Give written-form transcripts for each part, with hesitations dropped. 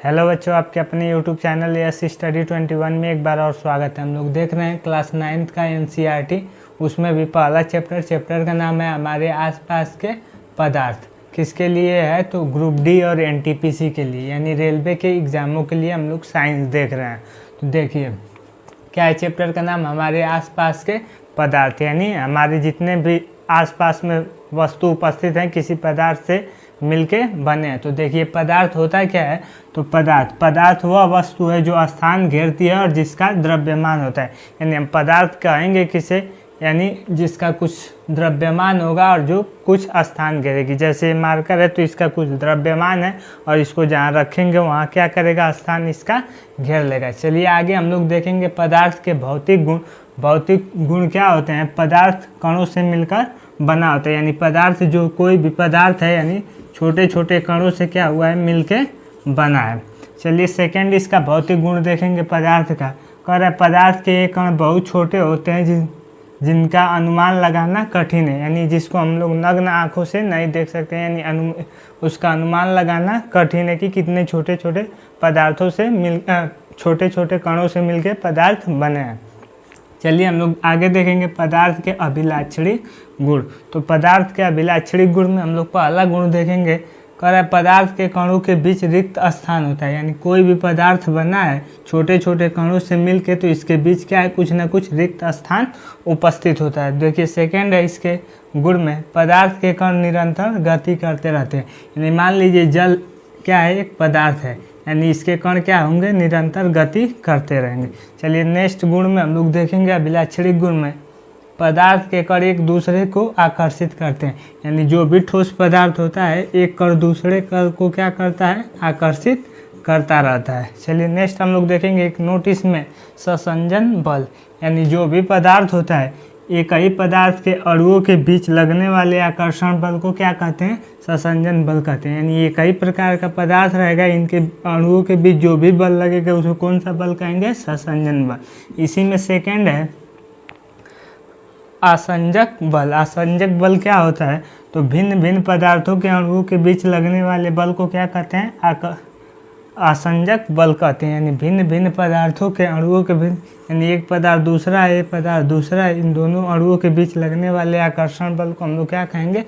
Hello बच्चों, आपके अपने यूट्यूब चैनल यस स्टडी 21 में एक बार और स्वागत है। हम लोग देख रहे हैं क्लास 9th का एनसीईआरटी। उसमें भी पहला चैप्टर का नाम है हमारे आसपास के पदार्थ। किसके लिए है? तो ग्रुप डी और एनटीपीसी के लिए, यानी रेलवे के एग्ज़ामों के लिए हम लोग साइंस देख रहे हैं। तो देखिए क्या है चैप्टर का नाम, हमारे आसपास के पदार्थ, यानी हमारे जितने भी आसपास में वस्तु उपस्थित हैं किसी पदार्थ से मिलके बने हैं। तो देखिए पदार्थ होता क्या है? तो पदार्थ वह वस्तु है जो स्थान घेरती है और जिसका द्रव्यमान होता है। यानी हम पदार्थ कहेंगे किसे, यानी जिसका कुछ द्रव्यमान होगा और जो कुछ स्थान घेरेगी। जैसे मार्कर है तो इसका कुछ द्रव्यमान है और इसको जहाँ रखेंगे वहाँ क्या करेगा, स्थान इसका घेर लेगा। चलिए आगे हम लोग देखेंगे पदार्थ के भौतिक गुण। भौतिक गुण क्या होते हैं? पदार्थ कणों से मिलकर बना होता है, यानी पदार्थ जो कोई भी पदार्थ है यानी छोटे छोटे कणों से क्या हुआ है, मिलके बना है। चलिए सेकंड इसका भौतिक गुण देखेंगे पदार्थ का। कह रहा है पदार्थ के ये कण बहुत छोटे होते हैं जिनका अनुमान लगाना कठिन है, यानी जिसको हम लोग नग्न आँखों से नहीं देख सकते, यानी उसका अनुमान लगाना कठिन है कि कितने छोटे छोटे पदार्थों से छोटे छोटे कणों से मिलके पदार्थ बने हैं। चलिए हम लोग आगे देखेंगे पदार्थ के अभिलाक्षणिक गुण। तो पदार्थ के अभिलाक्षणिक गुण में हम लोग पहला गुण देखेंगे। कह रहा है पदार्थ के कणों के बीच रिक्त स्थान होता है, यानी कोई भी पदार्थ बना है छोटे छोटे कणों से मिलके, तो इसके बीच क्या है, कुछ ना कुछ रिक्त स्थान उपस्थित होता है। देखिए सेकेंड है इसके गुण में, पदार्थ के कण निरंतर गति करते रहते हैं। यानी मान लीजिए जल क्या है, एक पदार्थ है, यानी इसके कण क्या होंगे, निरंतर गति करते रहेंगे। चलिए नेक्स्ट गुण में हम लोग देखेंगे अभिलाक्षणिक गुण में, पदार्थ के कण एक दूसरे को आकर्षित करते हैं। यानी जो भी ठोस पदार्थ होता है एक कण दूसरे कण को क्या करता है, आकर्षित करता रहता है। चलिए नेक्स्ट हम लोग देखेंगे एक नोटिस में संसंजन बल, यानी जो भी पदार्थ होता है एक ही पदार्थ के अणुओं के बीच लगने वाले आकर्षण बल को क्या कहते हैं, संसंजन बल कहते हैं। यानी एक ही प्रकार का पदार्थ रहेगा, इनके अणुओं के बीच जो भी बल लगेगा उसको कौन सा बल कहेंगे, संसंजन बल। इसी में सेकेंड है आसंजक बल। आसंजक बल क्या होता है? तो भिन्न भिन्न पदार्थों के अणुओं के बीच लगने वाले बल को क्या कहते हैं, आसंजक बल कहते हैं। यानी भिन्न भिन्न पदार्थों के अणुओं के बीच, यानी एक पदार्थ दूसरा है, एक पदार्थ दूसरा है, इन दोनों अणुओं के बीच लगने वाले आकर्षण बल को हम लोग क्या कहेंगे,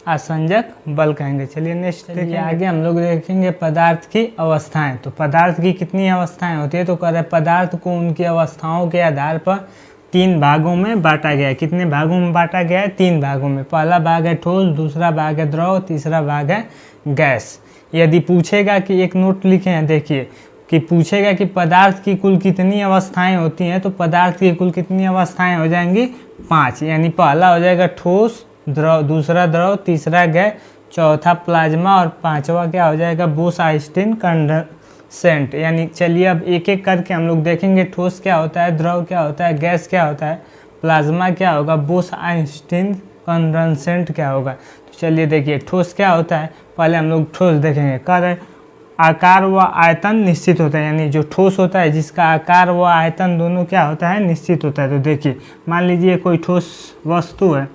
आसंजक बल कहेंगे। चलिए नेक्स्ट देखिए आगे हम लोग देखेंगे पदार्थ की अवस्थाएं। तो पदार्थ की कितनी अवस्थाएं होती है? तो कह रहे पदार्थ को उनकी अवस्थाओं के आधार पर 3 भागों में बांटा गया है। कितने भागों में बांटा गया है? 3 भागों में। पहला भाग है ठोस, दूसरा भाग है द्रव, तीसरा भाग है गैस। यदि पूछेगा कि एक नोट लिखे हैं, देखिए कि पूछेगा कि पदार्थ की कुल कितनी अवस्थाएं होती हैं, तो पदार्थ की कुल कितनी अवस्थाएं हो जाएंगी, 5। यानी पहला हो जाएगा ठोस, द्रव, दूसरा द्रव, तीसरा गैस, चौथा प्लाज्मा और 5वां क्या हो जाएगा, बोस-आइंस्टीन कंडेंसेट। यानी चलिए अब एक एक करके हम लोग देखेंगे। ठोस क्या होता है, द्रव क्या होता है, गैस क्या होता है, प्लाज्मा क्या होगा, बोस-आइंस्टीन कंडेंसेट क्या होगा। तो चलिए देखिए ठोस क्या होता है, पहले हम लोग ठोस देखेंगे। कह रहे आकार व आयतन निश्चित होता है, यानी जो ठोस होता है जिसका आकार व आयतन दोनों क्या होता है, निश्चित होता है। तो देखिए मान लीजिए कोई ठोस वस्तु है,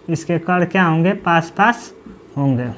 इसके कण क्या होंगे, पास पास होंगे,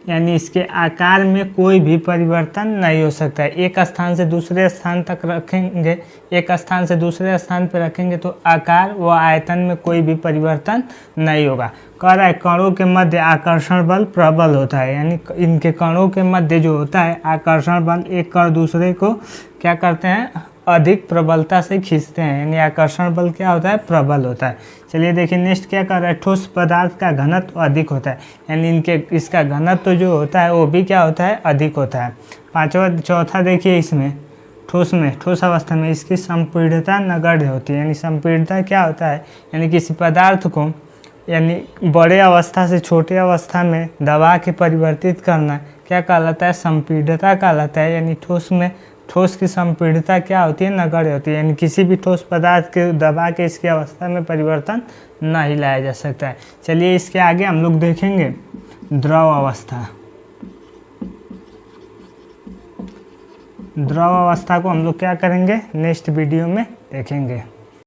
यानी इसके आकार में कोई भी परिवर्तन नहीं हो सकता है। एक स्थान से दूसरे स्थान तक रखेंगे, एक स्थान से दूसरे स्थान पर रखेंगे तो आकार व आयतन में कोई भी परिवर्तन नहीं होगा। कह रहा है कणों के मध्य आकर्षण बल प्रबल होता है, यानी इनके कणों के मध्य जो होता है आकर्षण बल, एक कण दूसरे को क्या करते हैं, अधिक प्रबलता से खींचते हैं, यानी आकर्षण बल क्या होता है, प्रबल होता है। चलिए देखिए नेक्स्ट क्या कर रहा है, ठोस पदार्थ का घनत्व अधिक होता है, यानी इसका घनत्व जो होता है वो भी क्या होता है, अधिक होता है। चौथा देखिए इसमें ठोस अवस्था में इसकी संपीड़ितता नगण्य होती है। यानी संपीड़ितता क्या होता है, यानी किसी पदार्थ को यानी बड़े अवस्था से छोटे अवस्था में दबा के परिवर्तित करना क्या कहलाता है, संपीड़ितता कहलाता है। यानी ठोस की संपीड़ितता क्या होती है, नगण्य होती है। यानी किसी भी ठोस पदार्थ के दबा के इसकी अवस्था में परिवर्तन नहीं लाया जा सकता है। चलिए इसके आगे हम लोग देखेंगे द्रव अवस्था। द्रव अवस्था को हम लोग क्या करेंगे, नेक्स्ट वीडियो में देखेंगे।